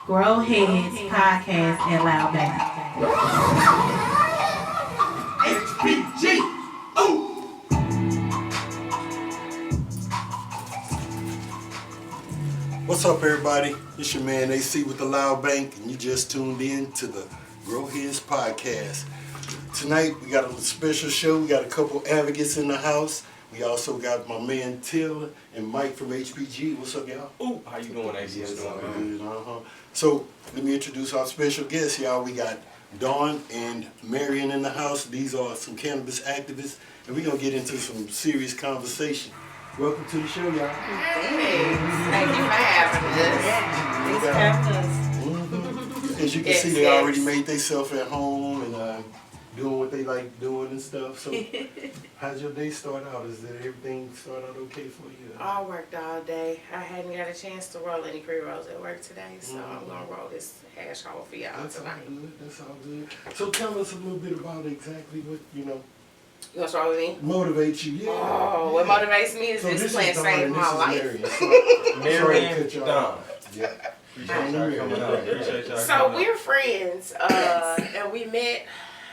Grow Heads Podcast at Loud Bank. HPG. Ooh. What's up, everybody? It's your man AC with the Loud Bank, and you just tuned in to the Grow His Podcast. Tonight we got a special show. We got a couple advocates in the house. We also got my man Till and Mike from HPG. What's up, y'all? Ooh, how you doing, AC? Yes, good. So let me introduce our special guests, y'all. We got Dawn and Marian in the house. These are some cannabis activists, and we're gonna get into some serious conversation. Welcome to the show, y'all. Thank you for having us. Thanks for having us. As you can see, they already made themselves at home and doing what they like doing and stuff. So, how'd your day start out? Did everything start out okay for you? I worked all day. I hadn't got a chance to roll any pre-rolls at work today, so I'm gonna roll this hash hole for y'all That's tonight. all good. That's all good. So, tell us a little bit about exactly what You gonna start with me? motivates you. Yeah. Oh, what motivates me is So this plant Dawn saved and my life. Marian. So, Marian, y'all Dawn. off. Yeah. Appreciate y'all coming out. Appreciate y'all So coming out. we're friends, and we met,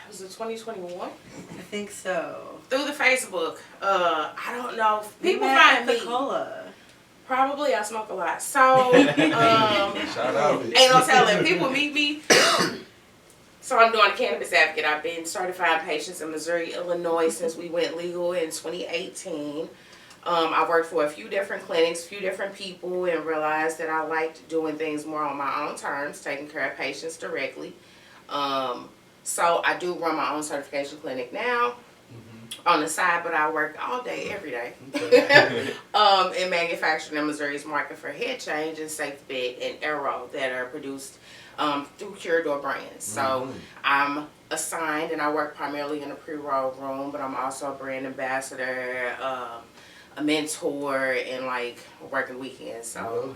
was it 2021? I think so. Through the Facebook. I don't know. People met find at the me. cola. Probably, I smoke a lot. So, Shout out. ain't no telling. People meet me. So I'm doing a cannabis advocate. I've been certifying patients in Missouri, Illinois since we went legal in 2018. I worked for a few different clinics, a few different people, and realized that I liked doing things more on my own terms, taking care of patients directly. So I do run my own certification clinic now on the side, but I work all day, every day. In manufacturing in Missouri's market for head change and safe bed and Aero that are produced through Curador brands. So I'm assigned and I work primarily in the pre-roll room, but I'm also a brand ambassador, a mentor, and like working weekends. So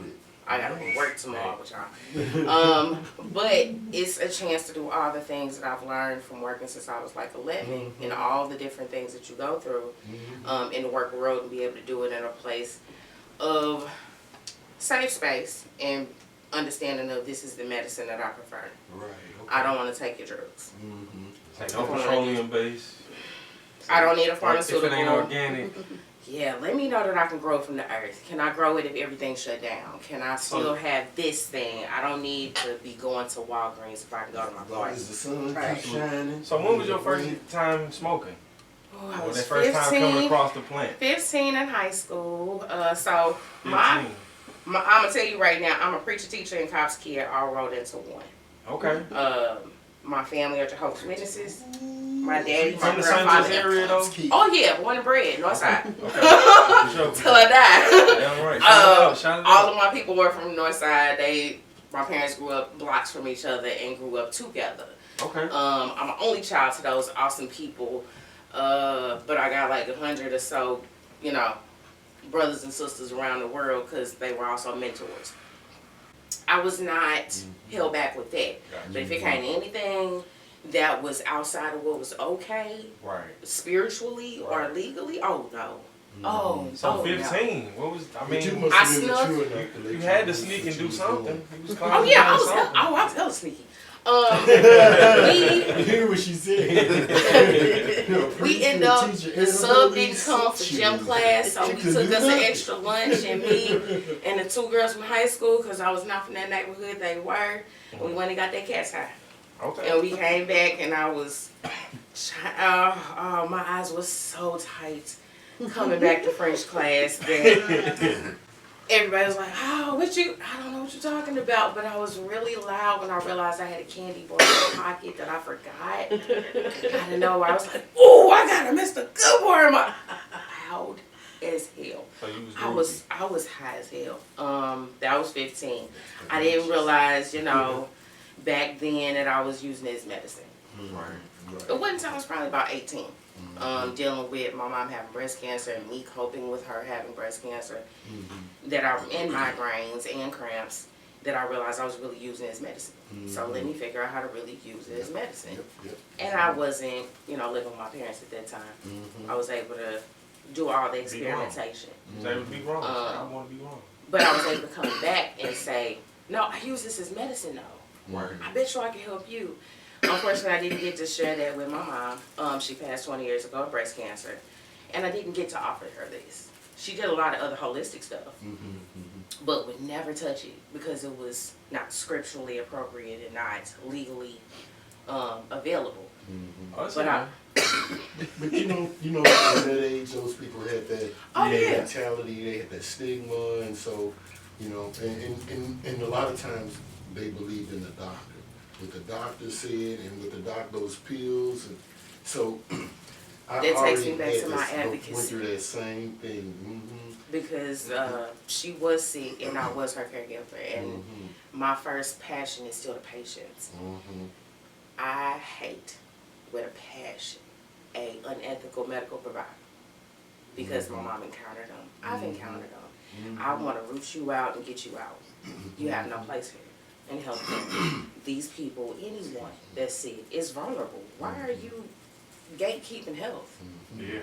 I gotta work tomorrow with y'all. But it's a chance to do all the things that I've learned from working since I was like 11 and all the different things that you go through in the work world, and be able to do it in a place of safe space and understanding of this is the medicine that I prefer. Right. Okay. I don't want to take your drugs. Take no petroleum base. I don't need a If pharmaceutical. it ain't organic. Yeah, let me know that I can grow from the earth. Can I grow it if everything's shut down? Can I still have this thing? I don't need to be going to Walgreens if I can go to my As long garden. as the sun Right. keeps shining. So when was your first time smoking? Oh, I Or was that first time coming 15, across the plant? 15 in high school. So 15. I'm gonna tell you right now, I'm a preacher, teacher, and cops kid all rolled into one. Okay. My family are Jehovah's Witnesses. My daddy, my From the St. Louis grandfather. area though? Oh yeah, born and bred, north side. Okay. Sure. Till I die. Damn right. Shout it All out. of my people were from the north side. My parents grew up blocks from each other and grew up together. Okay. I'm an only child to those awesome people, but I got like 100 or so, brothers and sisters around the world because they were also mentors. I was not held back with that, but if it came to anything that was outside of what was okay, Right. spiritually or legally, oh no. Oh, So oh, 15. What was? I But you mean, must I have been snuck. mature enough to let you had to know sneak what and you do was something. doing. You was Oh yeah, I was something. hella sneaky. You hear what she said? We end up, the sub didn't come for gym class, so we took us an extra lunch, and me and the two girls from high school, because I was not from that neighborhood, they were, and we went and got that cat's high. Okay. And we came back, and I was, my eyes were so tight coming back to French class that everybody was like, oh, I don't know what you're talking about, but I was really loud when I realized I had a candy bar in my pocket that I forgot. I didn't know. I was like, oh, I got a Mr. Goodbar in my, loud as hell. So you was I was high as hell. That was 15. I didn't realize, back then that I was using it as medicine. Right. It wasn't until I was probably about 18. Dealing with my mom having breast cancer and me coping with her having breast cancer, that I and migraines and cramps, that I realized I was really using it as medicine. So let me figure out how to really use it as medicine. And I wasn't, living with my parents at that time. I was able to do all the experimentation. You was able to be wrong. I want to be wrong. But I was able to come back and say, No, I use this as medicine though. Word. I bet you I can help you. Unfortunately, I didn't get to share that with my mom. She passed 20 years ago of breast cancer. And I didn't get to offer her this. She did a lot of other holistic stuff, but would never touch it because it was not scripturally appropriate and not legally available. Oh, that's But okay. But you know, in that age, those people had that Oh, yeah. mentality, they had that stigma, and so, you know, and a lot of times they believed in the doctor, what the doctor said, and what the doctor, those pills, and so I That takes already me back had to my this- went advocacy. through that same thing. Because she was sick and I was her caregiver. And my first passion is still the patients. I hate with a passion a unethical medical provider because my mom encountered them. I've encountered them. I want to root you out and get you out. You have no place here in healthcare. These people, anyone that's sick, is vulnerable. Why are you gatekeeping health? Yeah.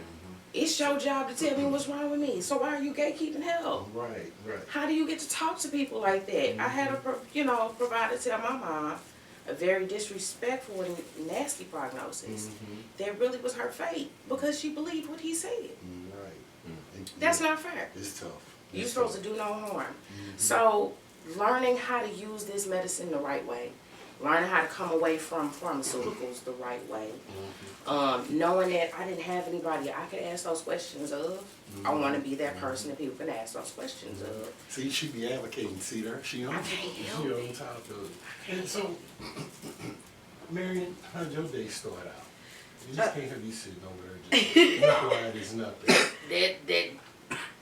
It's your job to tell me what's wrong with me. So why are you gatekeeping health? Right. How do you get to talk to people like that? I had a provider tell my mom a very disrespectful and nasty prognosis. That really was her fate because she believed what he said. Right. That's not fair. It's tough. You're supposed to do no harm. So learning how to use this medicine the right way, learning how to come away from pharmaceuticals the right way, knowing that I didn't have anybody I could ask those questions of. I want to be that person that people can ask those questions of. See, she be advocating. See there, she on I can't help she on it. top of it. And so, Marian, how'd your day start out? You just can't have you sitting over there just quiet as nothing. That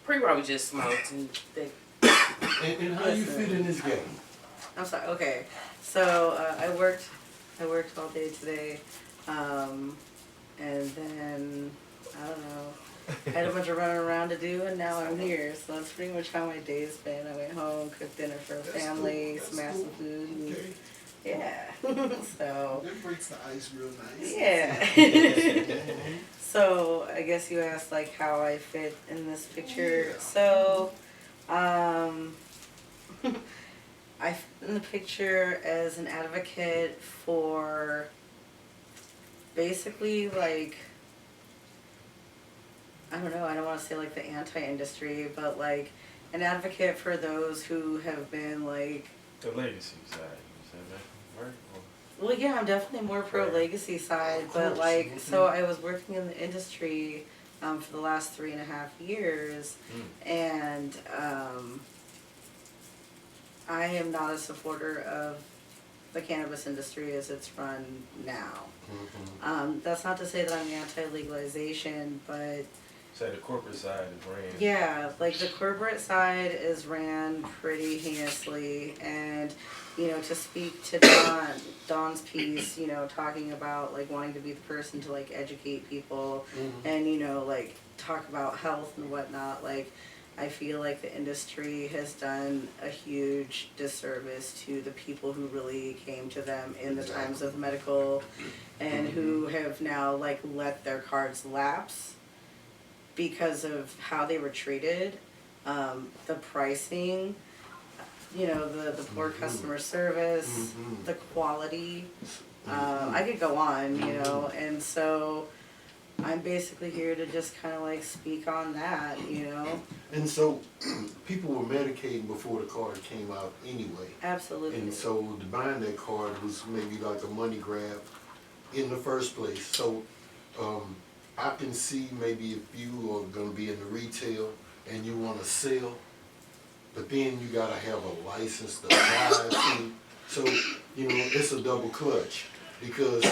pre-roll just smoked and that. And how you fit in this game? I'm sorry. Okay, so I worked all day today, and then I don't know. I had a bunch of running around to do, and now I'm here. So that's pretty much how my day's been. I went home, cooked dinner for the family, smashed some food, and Okay. yeah. So That breaks the ice real nice. yeah. So I guess you asked like how I fit in this picture. Yeah. So, I fit in the picture as an advocate for basically like, I don't know, I don't want to say like the anti-industry, but like an advocate for those who have been like, The legacy side. You said that right? Or- well, yeah, I'm definitely more pro legacy side, but like, so I was working in the industry for the last 3.5 years, and I am not a supporter of the cannabis industry as it's run now. That's not to say that I'm anti-legalization, but Say the corporate side is ran. yeah, like the corporate side is ran pretty heinously, and you know, to speak to Dawn's piece, you know, talking about like wanting to be the person to like educate people, and you know, like talk about health and whatnot. Like, I feel like the industry has done a huge disservice to the people who really came to them in the times of medical, and who have now like let their cards lapse because of how they were treated, the pricing, you know, the poor customer service, the quality. I could go on, you know, and so I'm basically here to just kind of like speak on that, you know. And so, people were medicating before the card came out anyway. Absolutely. And so, buying that card was maybe like a money grab in the first place. So, I can see maybe if you are going to be in the retail and you want to sell, but then you got to have a license to buy too. So, you know, it's a double clutch, because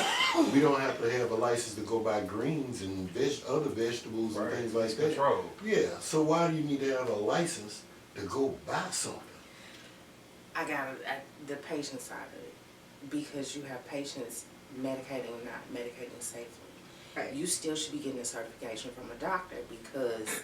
we don't have to have a license to go buy greens and other vegetables and things like that. Control. Yeah, so why do you need to have a license to go buy something? I got the patient side of it, because you have patients medicating and not medicating safely. Right. You still should be getting a certification from a doctor, because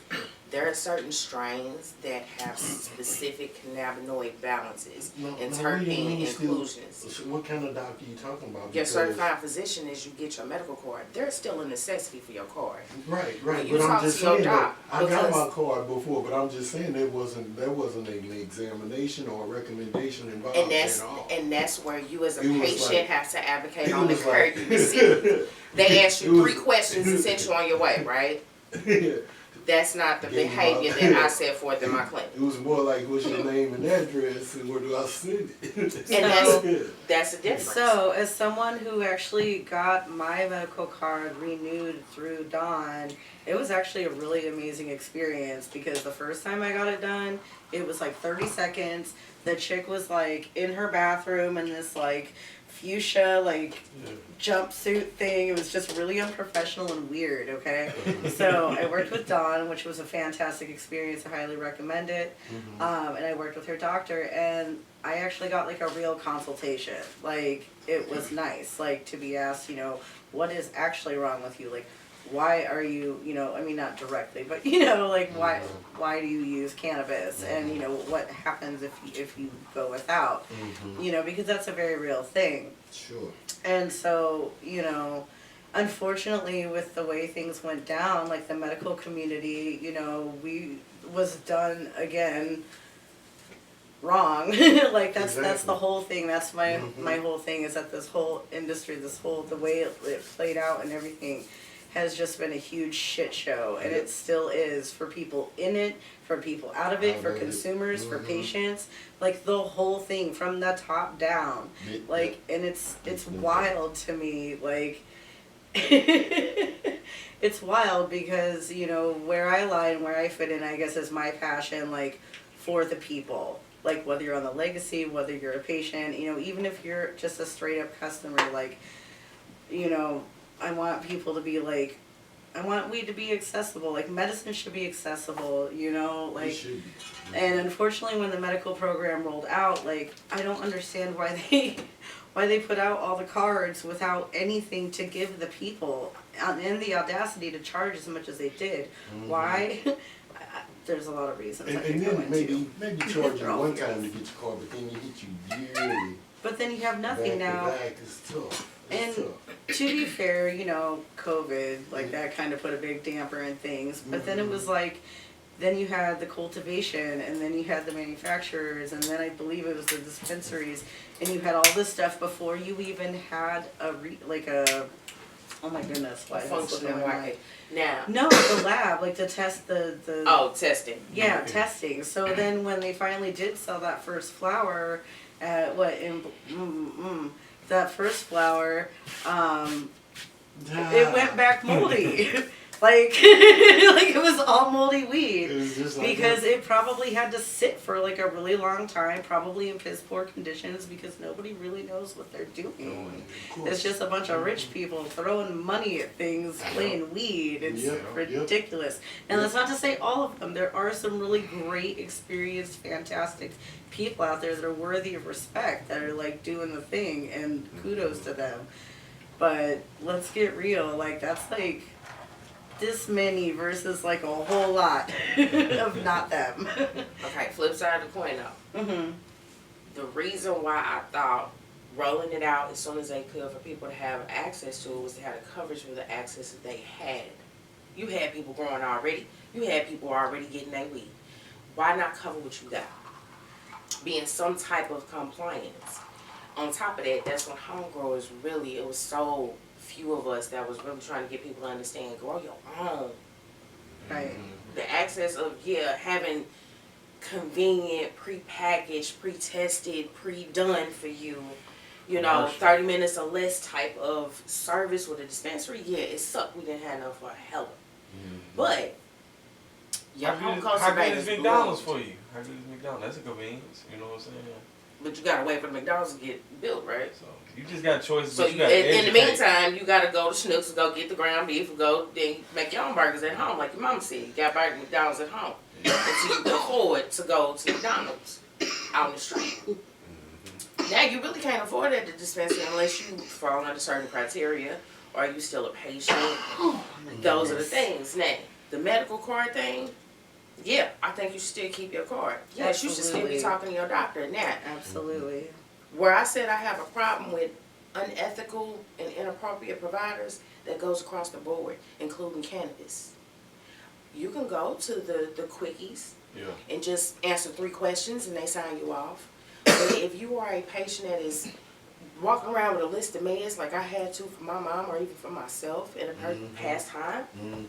There are certain strains that have specific cannabinoid balances and we terpene didn't still- inclusions. So what kind of doctor you talking about? Your Because- certified physician, as you get your medical card, there's still a necessity for your card. Right, When you but I'm talk just to your saying that doc, I got because- my card before, but I'm just saying there wasn't an examination or a recommendation involved at all. And that's where you as a It was patient like- have to advocate It on the was like- courtesy. They ask It you was- 3 questions and sent you on your way, right? That's not the Gave behavior my- that I set forth in my clinic. It was more like, what's your name and address, and where do I send it? And that's the difference. So, as someone who actually got my medical card renewed through Dawn, it was actually a really amazing experience because the first time I got it done, it was like 30 seconds. The chick was like in her bathroom in this like fuchsia like jumpsuit thing. It was just really unprofessional and weird, okay? So I worked with Dawn, which was a fantastic experience. I highly recommend it. And I worked with her doctor, and I actually got like a real consultation. Like, it was nice, like, to be asked, you know, what is actually wrong with you? Like, why are you, you know, I mean, not directly, but, you know, like, why do you use cannabis? And, you know, what happens if you go without? You know, because that's a very real thing. Sure. And so, you know, unfortunately, with the way things went down, like the medical community, you know, was done again wrong. Like that's Exactly. the whole thing. That's my whole thing is that this whole industry, the way it played out and everything has just been a huge shit show, and it still is for people in it, for people out of it, for consumers, for patients, like the whole thing from the top down, like, and it's wild to me, like, it's wild because, you know, where I lie and where I fit in, I guess, is my passion, like, for the people, like, whether you're on the legacy, whether you're a patient, you know, even if you're just a straight up customer, like, you know, I want people to be like, I want weed to be accessible. Like, medicine should be accessible, you know, It like, should be. and unfortunately when the medical program rolled out, like, I don't understand why they put out all the cards without anything to give the people, and the audacity to charge as much as they did. Why? There's a lot of reasons. I And could go then into. maybe charge you They're all one good. time to get your car, but then you hit you yearly. But then you have nothing back now. to back. It's tough. It's And tough. to be fair, you know, COVID, like, that kind of put a big damper in things. But then it was like, then you had the cultivation, and then you had the manufacturers, and then I believe it was the dispensaries, and you had all this stuff before you even had oh my goodness, why is this Functioning slipping my mind? market. Now, No, the lab, like to test the testing. yeah, testing. So then when they finally did sell that first flower, that first flower, it went back moldy. like it was all moldy weed. It was just like Because that. it probably had to sit for like a really long time, probably in piss poor conditions, because nobody really knows what they're doing. Of course. It's just a bunch of rich people throwing money at things, playing weed. It's ridiculous. And that's not to say all of them. There are some really great, experienced, fantastic people out there that are worthy of respect, that are like doing the thing, and kudos to them. But let's get real. Like, that's like this many versus like a whole lot of not them. Okay, flip side of the coin though. The reason why I thought rolling it out as soon as they could for people to have access to it was to have the coverage for the access that they had. You had people growing already. You had people already getting their weed. Why not cover what you got? Be in some type of compliance. On top of that, that's when home growers really, it was so few of us that was really trying to get people to understand, grow your own. Right. The access of, having convenient, pre-packaged, pre-tested, pre-done for you, you know, 30 minutes or less type of service with a dispensary, it sucked. We didn't have enough for a hell of it. But, your home How culture good is baby McDonald's bloomed. for you? How good is McDonald's? That's a convenience, you know what I'm saying? But you gotta wait for the McDonald's to get built, right? So you just got choices, So but you got in the meantime, you gotta go to Schnucks and go get the ground beef and go then make your own burgers at home, like your mama said. You got burger McDonald's at home until you can afford to go to McDonald's out in the street. Now you really can't afford it at the dispensary unless you fall under certain criteria or you still a patient. Those are the things. Now the medical card thing, Yeah, I think you should still keep your card. Yes, you should still be Absolutely. talking to your doctor. Now, Absolutely. where I said I have a problem with unethical and inappropriate providers, that goes across the board, including cannabis. You can go to the quickies Yeah. and just answer 3 questions and they sign you off. But if you are a patient that is walking around with a list of meds like I had to for my mom or even for myself in a past time, I'm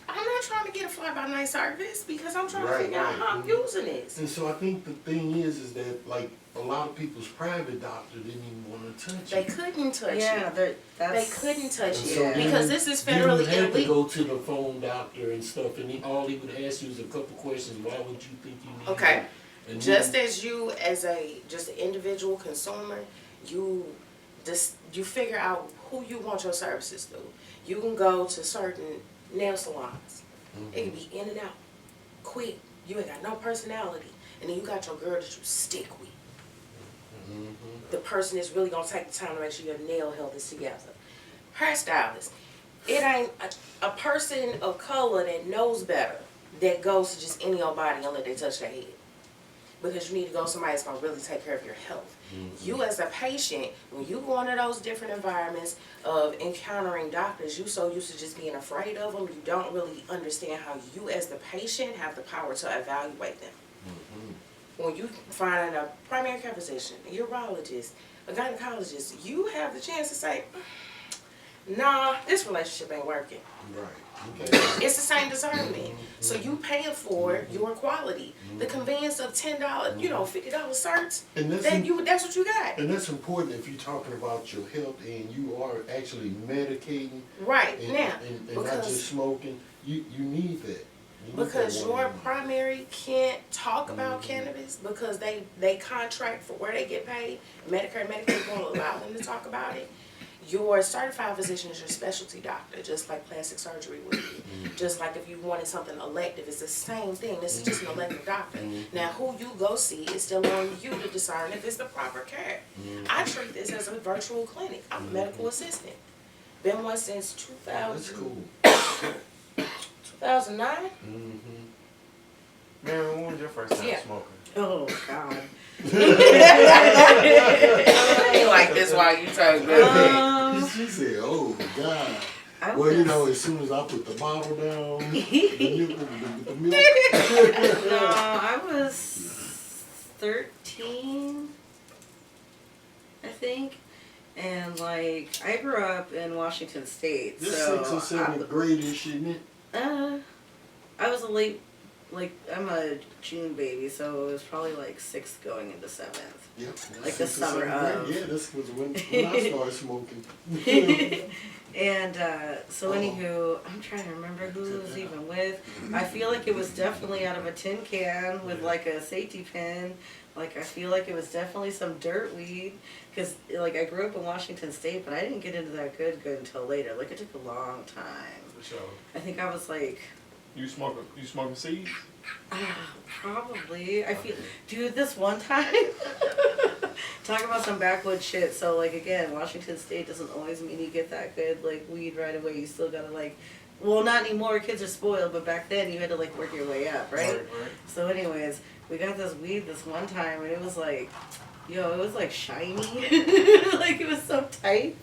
not trying to get a fly-by-night service because I'm trying to figure out how I'm using this. And so I think the thing is that like a lot of people's private doctor didn't even want to touch They it. couldn't touch Yeah, it. they They couldn't touch And it so then because this is you federally had to illegal. go to the phone doctor and stuff, and all he would ask you is a couple questions. Why would you think you need Okay. it? And Just then, as you, as just an individual consumer, you figure out who you want your services through. You can go to certain nail salons. It can be in and out, quick. You ain't got no personality, and then you got your girl that you stick with. The person that's really gonna take the time to make sure your nail health is together. Hairstylist. It ain't a person of color that knows better that goes to just any old body and let they touch their head. Because you need to go to somebody that's gonna really take care of your health. You as a patient, when you go into those different environments of encountering doctors, you so used to just being afraid of them, you don't really understand how you as the patient have the power to evaluate them. When you find a primary care physician, a urologist, a gynecologist, you have the chance to say, nah, this relationship ain't working. right. Okay. It's the same discernment. So you paying for your quality. The convenience of $10, $50 certs, And that's that's what you got. And that's important if you're talking about your health and you are actually medicating Right and, now. and not just Because smoking. You need that. You need because that your one-on-one. primary can't talk about cannabis because they contract for where they get paid. Medicare and Medicaid won't allow them to talk about it. Your certified physician is your specialty doctor, just like plastic surgery would be. Just like if you wanted something elective, it's the same thing. This is just an elective doctor. Now, who you go see is still on you to discern if it's the proper care. I treat this as a virtual clinic. I'm a medical assistant. Been one since That's cool. 2009. Marian, when was your first time Yeah. smoking? Oh God. I ain't like this while you talk about She said, "Oh God." I Well, was, as soon as I put the bottle down, the milk. no, I was 13, I think, and like I grew up in Washington State, This so 6th or 7th grade-ish, isn't it? I was a late, like I'm a June baby, so it was probably like 6th going into 7th. Yep. Like the 6th or summer 7th grade. of. Yeah, this was when I started smoking. And so anywho, I'm trying to remember who I was even with. I feel like it was definitely out of a tin can with like a safety pin. Like I feel like it was definitely some dirt weed. Because like I grew up in Washington State, but I didn't get into that good until later. Like it took a long time. For sure. I think I was like, You smoking seeds? probably. I feel, dude, this one time, talk about some backwoods shit. So like again, Washington State doesn't always mean you get that good like weed right away. You still gotta like, well, not anymore. Kids are spoiled, but back then you had to like work your way up, right? So anyways, we got this weed this one time, and it was like, yo, it was like shiny, like it was so tight.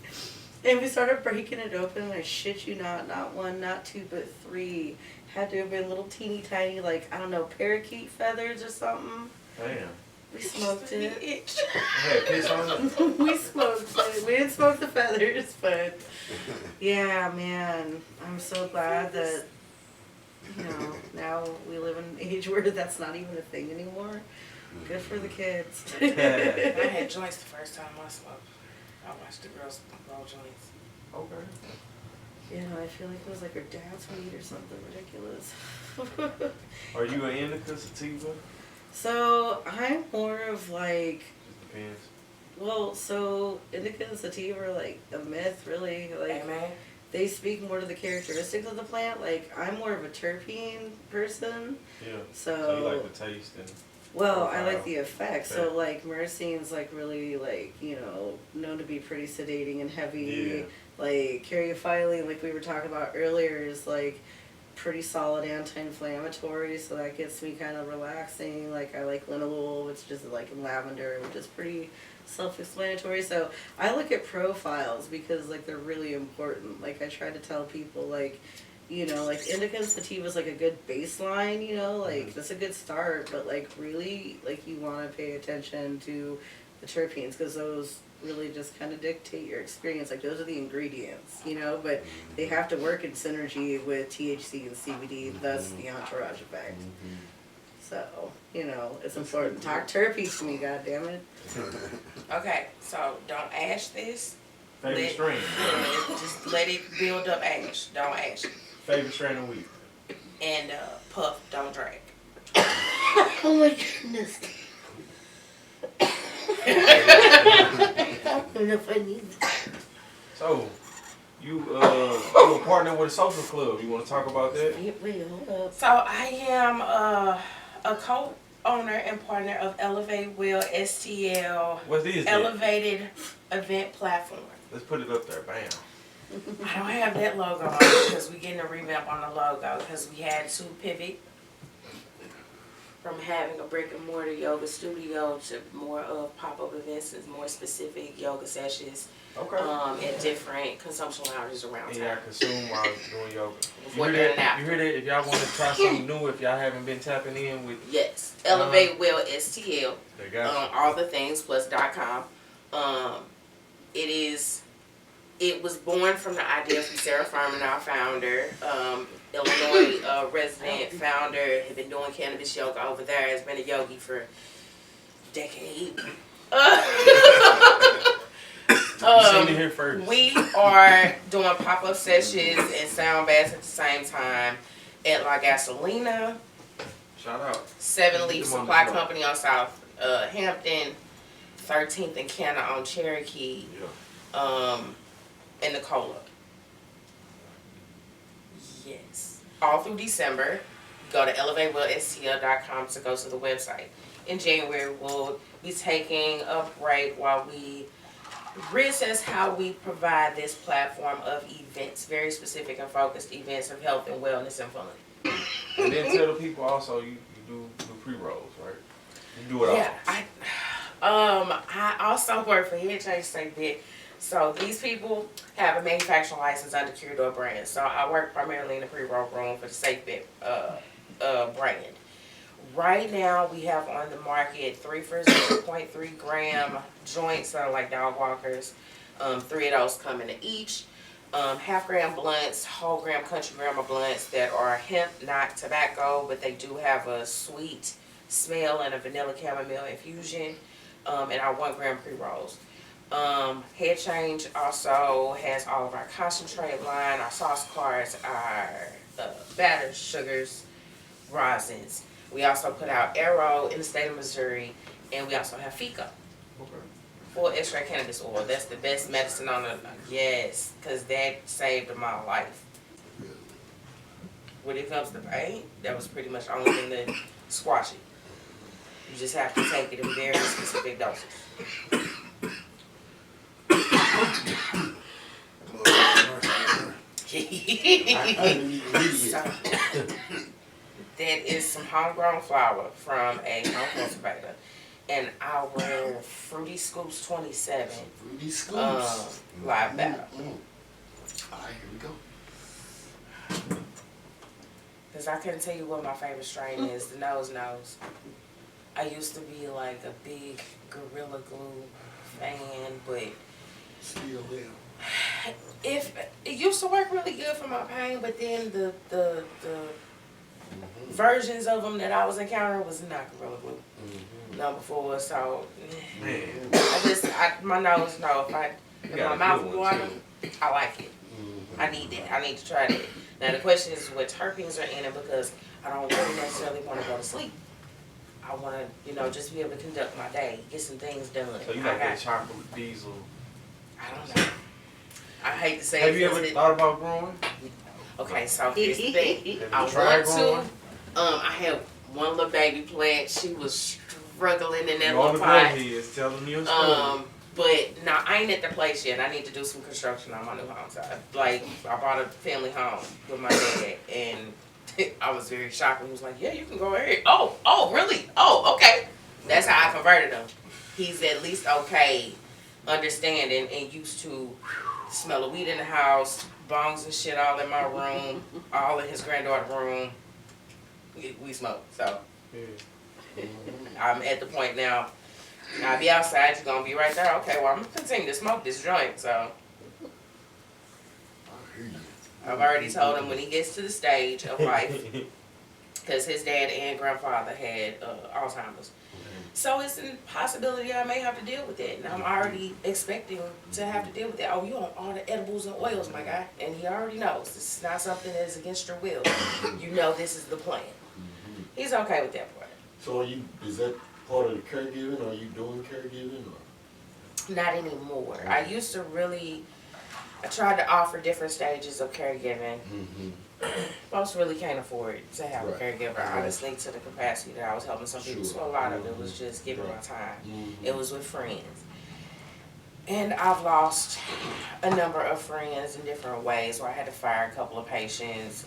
And we started breaking it open, and I shit you not one, not two, but 3 had to have been little teeny tiny, like, I don't know, parakeet feathers or something. Damn. We smoked it. Hey, piss on it? We smoked it. We didn't smoke the feathers, but yeah, man, I'm so glad that, now we live in an age where that's not even a thing anymore. Good for the kids. I had joints the first time I smoked. I watched the girls roll joints. Okay. Yeah, I feel like it was like her dad's weed or something ridiculous. Are you an indica sativa? So I'm more of like, Just depends. well, so indica and sativa are like a myth, really. Like Amen. they speak more to the characteristics of the plant. Like I'm more of a terpene person. Yeah. So you like the taste and well, I profile. like the effects. So like myrcene's like really like, known to be pretty sedating and heavy. Yeah. Like caryophyllene, like we were talking about earlier, is like pretty solid anti-inflammatory, so that gets me kind of relaxing. Like I like linalool, which is like lavender, which is pretty self-explanatory. So I look at profiles because like they're really important. Like I try to tell people like, you know, like indica and sativa is like a good baseline, you know, like that's a good start, but like really like you want to pay attention to the terpenes because those really just kind of dictate your experience. Like those are the ingredients, you know, but they have to work in synergy with THC and CBD, thus the entourage effect. So, you know, it's important. Talk terpenes to me, goddammit. Okay, so don't ash this. Favorite strain. Just let it build up ash. Don't ash it. Favorite strain of weed. And puff, don't drag. Oh my goodness. I don't know if I need that. So, you a partner with a social club. You want to talk about that? Wait, hold up. So I am a co-owner and partner of Elevate Will STL. What's this? Elevated Event Platform. Let's put it up there. Bam. I don't have that logo on because we're getting a revamp on the logo because we had to pivot from having a brick and mortar yoga studio to more of pop-up events and more specific yoga sessions Okay. at different consumption lounges around And y'all town. consume while doing yoga. Before, You during, hear and that? after. You hear that? If y'all want to try something new, if y'all haven't been tapping in with, Yes, Elevate Will STL. they got you. All the things plus.com. It was born from the idea from Sarah Farman, our founder, Illinois resident founder, had been doing cannabis yoga over there, has been a yogi for decades. You seen it here first. We are doing pop-up sessions and sound baths at the same time at La Gasolina, Shout out. 7 Leaf Come on, Supply let's go. Company on South Hampton, 13th and Canna on Cherokee, Yeah. and Nicola. Yes. All through December, go to elevatewellstl.com to go to the website. In January, we'll be taking a break while we reassess how we provide this platform of events, very specific and focused events of health and wellness and fun. And then tell the people also you do pre-rolls, right? You do it all. Yeah, I also work for Head Change State Bit. So these people have a manufacturing license under Cure Door brand. So I work primarily in the pre-roll room for the Safe Bet brand. Right now we have on the market 3 for 0.3 gram joints that are like dog walkers. 3 of those come in each. Half gram blunts, whole gram country grammar blunts that are hemp, not tobacco, but they do have a sweet smell and a vanilla chamomile infusion. And our 1 gram pre-rolls. Head Change also has all of our concentrate line, our sauce cards, our batter, sugars, rosins. We also put out Arrow in the state of Missouri, and we also have FICA, Okay. full extract cannabis oil. That's the best medicine on the, yes, because that saved my life. When it comes to pain, that was pretty much the only thing that squash it. You just have to take it in very specific doses. So, that is some homegrown flour from a home cultivator, and our Fruity Scoops 27 Fruity Scoops. live batter. Alright, here we go. Because I couldn't tell you what my favorite strain is. The nose. I used to be like a big Gorilla Glue fan, but Still there. if it used to work really good for my pain, but then the versions of them that I was encountering was not Gorilla Glue. Number 4, so Man. my nose know if got my a mouth good one, water, too. I like it. I need that. I need to try that. Now the question is what terpenes are in it, because I don't really necessarily want to go to sleep. I want to, just be able to conduct my day, get some things done. So you like that chocolate diesel? I don't know. I hate to say Have it. you ever thought about growing? Okay, so here's the thing. Have I you tried want to. growing? I had one little baby plant. She was struggling in that You on little the pot. is telling me a story. But no, I ain't at the place yet. I need to do some construction on my new home. So I bought a family home with my dad, and I was very shocked when he was like, yeah, you can go ahead. Oh, really? Oh, okay. That's how I converted him. He's at least okay, understanding, and used to smell of weed in the house, bongs and shit all in my room, all in his granddaughter's room. We smoke, so I'm at the point now. I'll be outside, you're gonna be right there. Okay, well, I'm gonna continue to smoke this joint, so. I've already told him when he gets to the stage of life, because his dad and grandfather had Alzheimer's. So it's a possibility I may have to deal with it, and I'm already expecting to have to deal with it. Oh, you on all the edibles and oils, my guy, and he already knows this is not something that's against your will. You know this is the plan. He's okay with that part. So is that part of the caregiving? Are you doing caregiving? Or? Not anymore. I used to I tried to offer different stages of caregiving. Most really can't afford to have a caregiver, honestly, to the capacity that I was helping some people. So a lot of it was just giving my time. It was with friends. And I've lost a number of friends in different ways where I had to fire a couple of patients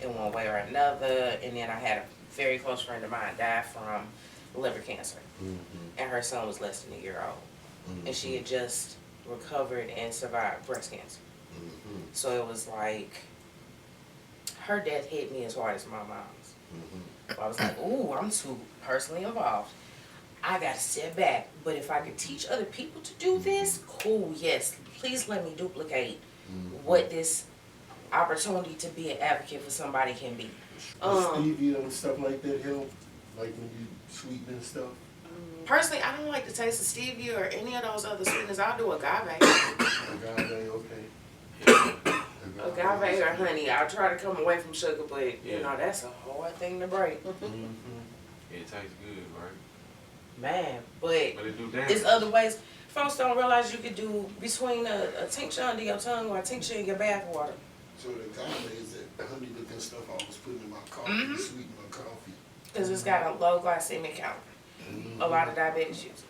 in one way or another. And then I had a very close friend of mine die from liver cancer. And her son was less than a year old. And she had just recovered and survived breast cancer. So it was like, her death hit me as hard as my mom's. So I was like, ooh, I'm too personally involved. I gotta sit back. But if I could teach other people to do this, cool, yes. Please let me duplicate what this opportunity to be an advocate for somebody can be. Stevia and stuff like that help? Like when you sweeten and stuff? Personally, I don't like the taste of stevia or any of those other sweeteners. I'll do agave. Agave, okay. Agave or honey. I'll try to come away from sugar, but you know, that's a hard thing to break. It tastes good, right? Man, But it do damage. there's other ways. Folks don't realize you could do between a tincture under your tongue or a tincture in your bath water. So the agave is that honey looking stuff I was putting in my coffee to sweeten my coffee. Because it's got a low glycemic count. A lot of diabetics use it.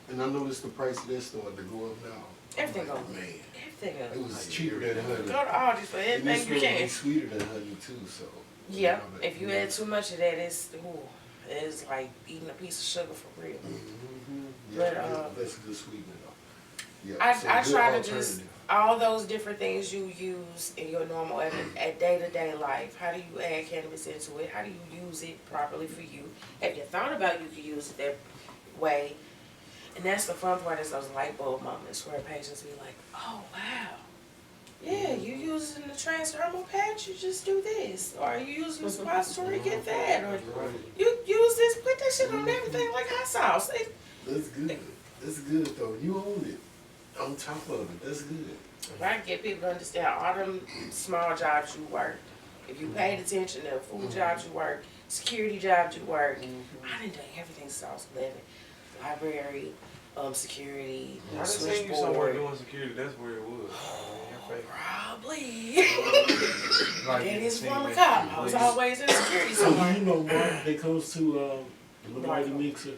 And I noticed the price of this started to go up now. Everything goes. Man, Everything it goes. was cheaper than honey. Go to Aldi's for And anything you it's can. sweeter than honey too, so. Yeah, if you add too much of that, it's like eating a piece of sugar for real. Yeah, But, that's a good sweetener though. Yeah, I so try good to just, alternative. all those different things you use in your normal day-to-day life, how do you add cannabis into it? How do you use it properly for you? Have you thought about you could use it that way? And that's the fun part, is those light bulb moments where patients be like, oh wow, yeah, you use it in the transdermal patch, you just do this. Or you use the suppository, get that. Or you use this, put that shit on everything like hot sauce. That's good. That's good though. You own it. On top of it. That's good. If I can get people to understand all them small jobs you work, if you paid attention to food jobs you work, security jobs you work, I done done everything since I was 11. Library, security, I done seen you somewhere switchboard. doing security. That's where it was. Probably. Like That you is seen former that cop. shit I was place. always in security So do somewhere. you know Mark that comes to the Mighty Marco. Mixer?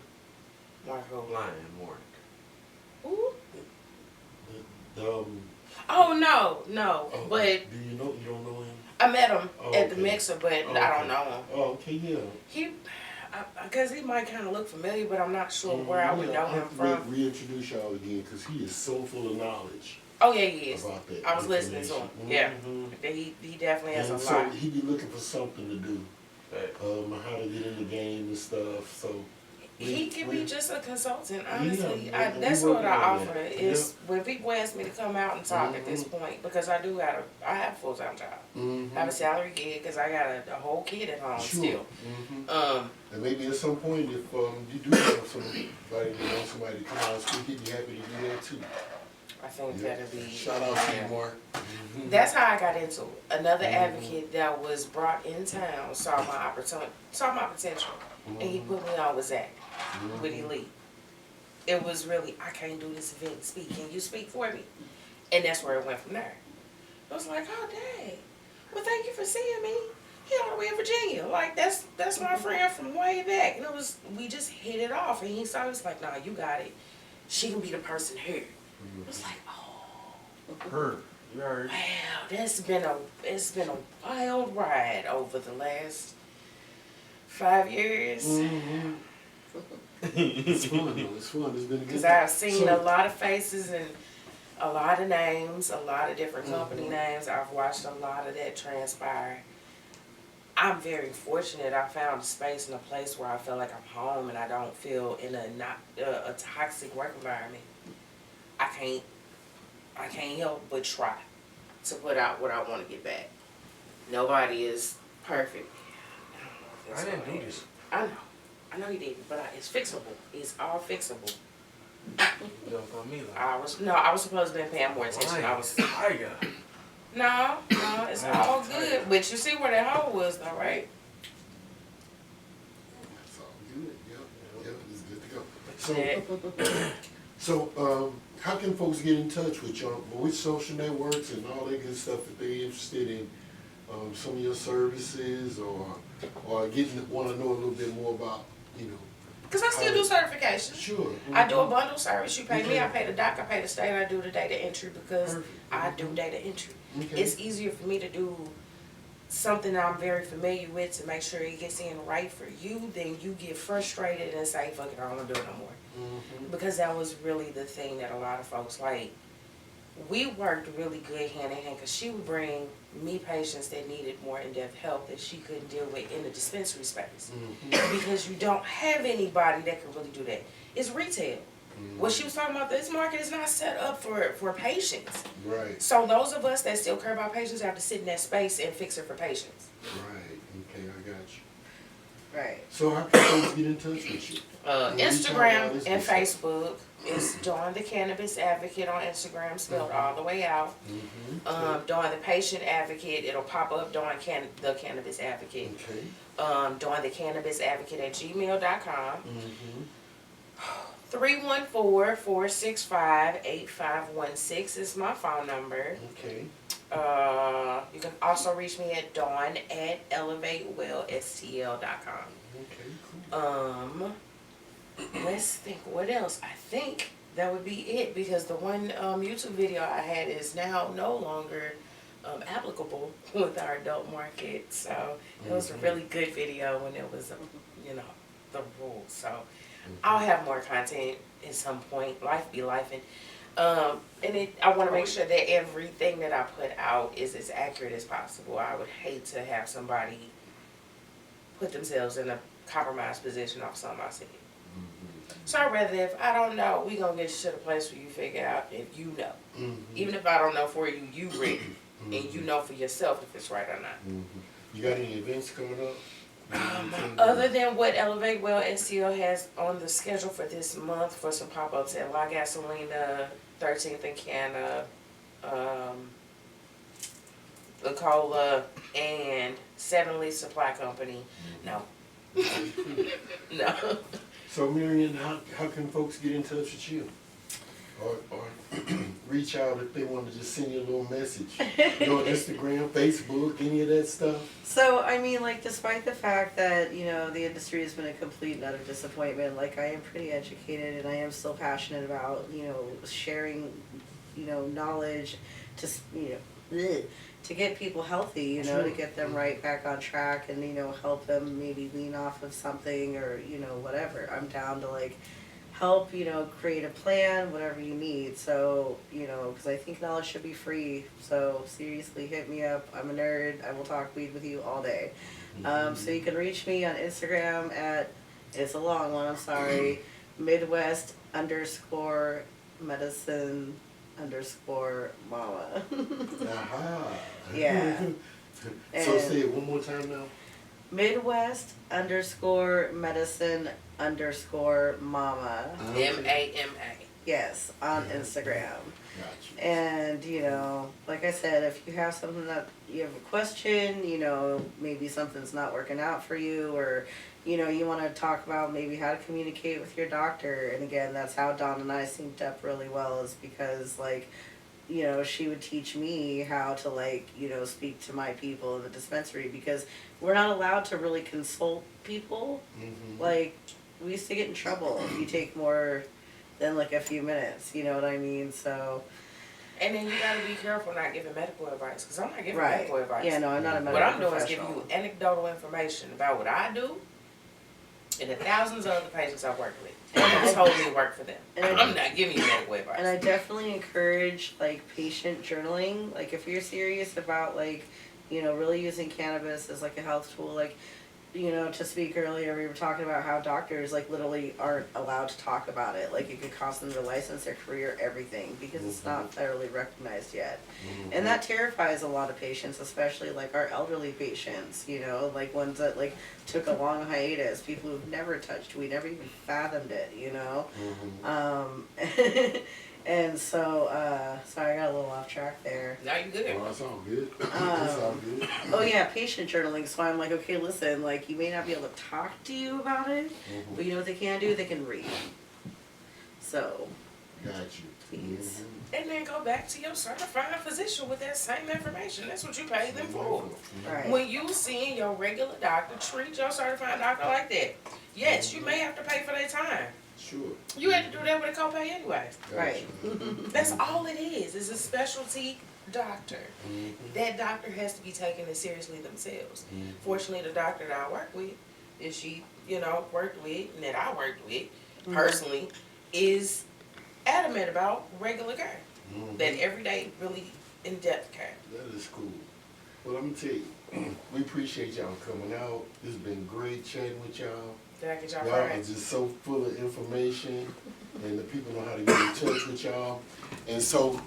Marco. Lion Mark. Ooh. The, Oh no, oh, but do you don't know him? I met him Oh, at the okay. mixer, but Oh, I don't okay. know him. Oh, okay, yeah. He, because he might kind of look familiar, but I'm not sure where I would know I'll him have to from. reintroduce y'all again because he is so full of knowledge Oh yeah, he is. about that. I was listening to him. Yeah, Mhm. he definitely has And a so lot. he be looking for something to do, Facts. how to get in the game and stuff. So He can be just a consultant, honestly. Yeah, That's we what working I on offer that. is when people ask me to come out and talk at this point, because I have a full-time job. I have a salary gig because I got a whole kid at home still. And maybe at some point, if you do have somebody to come out and speak, he'd be happy to do that too. I think that'd be. Shout out to you, Mark. That's how I got into it. Another advocate that was brought in town saw my opportunity, saw my potential, and he put me on with Zach, with Elite. It was really, I can't do this event, speak. Can you speak for me? And that's where it went from there. I was like, oh dang. Well, thank you for seeing me. He all the way in Virginia. Like that's my friend from way back. And we just hit it off. And he was like, nah, you got it. She can be the person here. I was like, oh. Her. You heard. Wow, it's been a wild ride over the last 5 years. Mm-hmm. It's fun though. It's fun. It's been a good. Because I've seen So- a lot of faces and a lot of names, a lot of different company names. I've watched a lot of that transpire. I'm very fortunate. I found a space and a place where I feel like I'm home and I don't feel in a toxic work environment. I can't help but try to put out what I want to get back. Nobody is perfect. I didn't do this. I know you didn't, but it's fixable. It's all fixable. You don't call me like. I was supposed to be paying more attention. Fire. No, it's all good. But you see where that hole was though, right? It's all good. Yep. It's good to go. So, how can folks get in touch with you? Which social networks and all that good stuff if they're interested in some of your services or want to know a little bit more about, Because I still do certifications. Sure. I do a bundle service. You pay me, Okay. I pay the doc, I pay the state, I do the data entry because Perfect. I do data entry. Okay. It's easier for me to do something that I'm very familiar with to make sure it gets in right for you than you get frustrated and say, fuck it, I don't want to do it no more. Mm-hmm. Because that was really the thing that a lot of folks like. We worked really good hand in hand because she would bring me patients that needed more in-depth help that she couldn't deal with in the dispensary space. Mm-hmm. Because you don't have anybody that can really do that. It's retail. Mm-hmm. What she was talking about, this market is not set up for patients. Right. So those of us that still care about patients have to sit in that space and fix it for patients. Right. Okay, I got you. Right. So how can folks get in touch with you? Instagram and Facebook is Dawn the Cannabis Advocate on Instagram, spelled all the way out. Mm-hmm. Dawn the Patient Advocate, it'll pop up Dawn the Cannabis Advocate. Okay. Dawn the Cannabis Advocate at gmail.com. Mm-hmm. 314-465-8516 is my phone number. Okay. You can also reach me at Dawn at elevatewellstl.com. Okay, cool. Let's think what else. I think that would be it because the one YouTube video I had is now no longer applicable with our adult market. So it was a really good video when it was, the rules. So I'll have more content at some point. Life be life. I want to make sure that everything that I put out is as accurate as possible. I would hate to have somebody put themselves in a compromised position off something I said. So I'd rather, if I don't know, we gonna get you to the place where you figure out if you know. Mm-hmm. Even if I don't know for you, you read and you know for yourself if it's right or not. Mm-hmm. You got any events coming up? Other than what Elevate Well STL has on the schedule for this month for some pop-ups at La Gasolina, 13th and Canna, La Cola, and Seven Leaf Supply Company. No. No. So Marian, how can folks get in touch with you? Or reach out if they want to just send you a little message? Your Instagram, Facebook, any of that stuff? So, I mean, like, despite the fact that, the industry has been a complete and utter disappointment, like, I am pretty educated and I am still passionate about, sharing, knowledge to, to get people healthy, to get them right back on track and, help them maybe lean off of something or, whatever. I'm down to, like, help, create a plan, whatever you need. So, because I think knowledge should be free. So seriously, hit me up. I'm a nerd. I will talk weed with you all day. So you can reach me on Instagram at, it's a long one, I'm sorry, Midwest_medicine_mama. Aha. Yeah. So say it one more time now. Midwest_medicine_mama. MAMA. Yes, on Instagram. Gotcha. And, like I said, if you have something that you have a question, maybe something's not working out for you or, you want to talk about maybe how to communicate with your doctor. And again, that's how Dawn and I synced up really well is because, like, she would teach me how to, like, speak to my people in the dispensary because we're not allowed to really consult people. Mm-hmm. Like, we used to get in trouble if you take more than, like, a few minutes, you know what I mean? So, And then you gotta be careful not giving medical advice, because I'm not giving Right. medical advice. Yeah, no, I'm not a medical What I'm doing is giving professional. you anecdotal information about what I do and the thousands of other patients I've worked with. And it's told me to work for them. And I'm not giving you medical advice. And I definitely encourage like patient journaling. Like if you're serious about like, you know, really using cannabis as like a health tool, like, you know, to speak earlier, we were talking about how doctors like literally aren't allowed to talk about it. Like it could cost them their license, their career, everything, because it's not federally recognized yet. And that terrifies a lot of patients, especially like our elderly patients, you know, like ones that like took a long hiatus, people who've never touched weed, never even fathomed it, you know. And so, sorry, I got a little off track there. Now you good. Well, that's all good. That's all good. Oh yeah, patient journaling. So I'm like, okay, listen, like you may not be able to talk to you about it, but you know what they can do? They can read. So, Got you. please. And then go back to your certified physician with that same information. That's what you pay them for. Right. When you seeing your regular doctor, treat your certified doctor like that. Yes, you may have to pay for their time. Sure. You had to do that with a copay anyways. Got Right. you. That's all it is a specialty doctor. That doctor has to be taking it seriously themselves. Fortunately, the doctor that I work with, that she, you know, worked with, and that I worked with personally, is adamant about regular care. That everyday, really in-depth care. That is cool. Well, I'm gonna tell you, we appreciate y'all coming out. It's been great chatting with y'all. Did I get y'all Y'all are friends? just so full of information, and the people know how to get in touch with y'all. And so,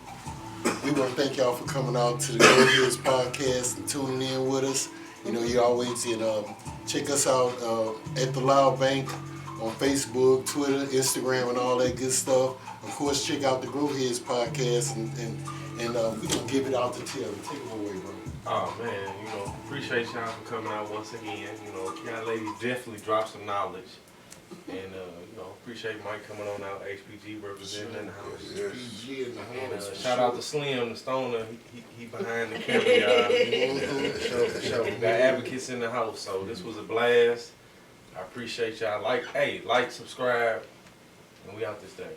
we want to thank y'all for coming out to the Go Hills podcast and tuning in with us. You know, you always can check us out at the Loud Bank on Facebook, Twitter, Instagram, and all that good stuff. Of course, check out the Grow Heads podcast, and we're gonna give it out to Tim. Take it away, bro. Oh man, you know, appreciate y'all for coming out once again. You know, y'all ladies definitely dropped some knowledge. And you know, appreciate Mike coming on out, HPG representing in the house. PG in the And house. shout out to Slim, the stoner. He behind the camera, y'all. For sure. We got advocates in the house, so this was a blast. I appreciate y'all. Like, subscribe, and we out this thing.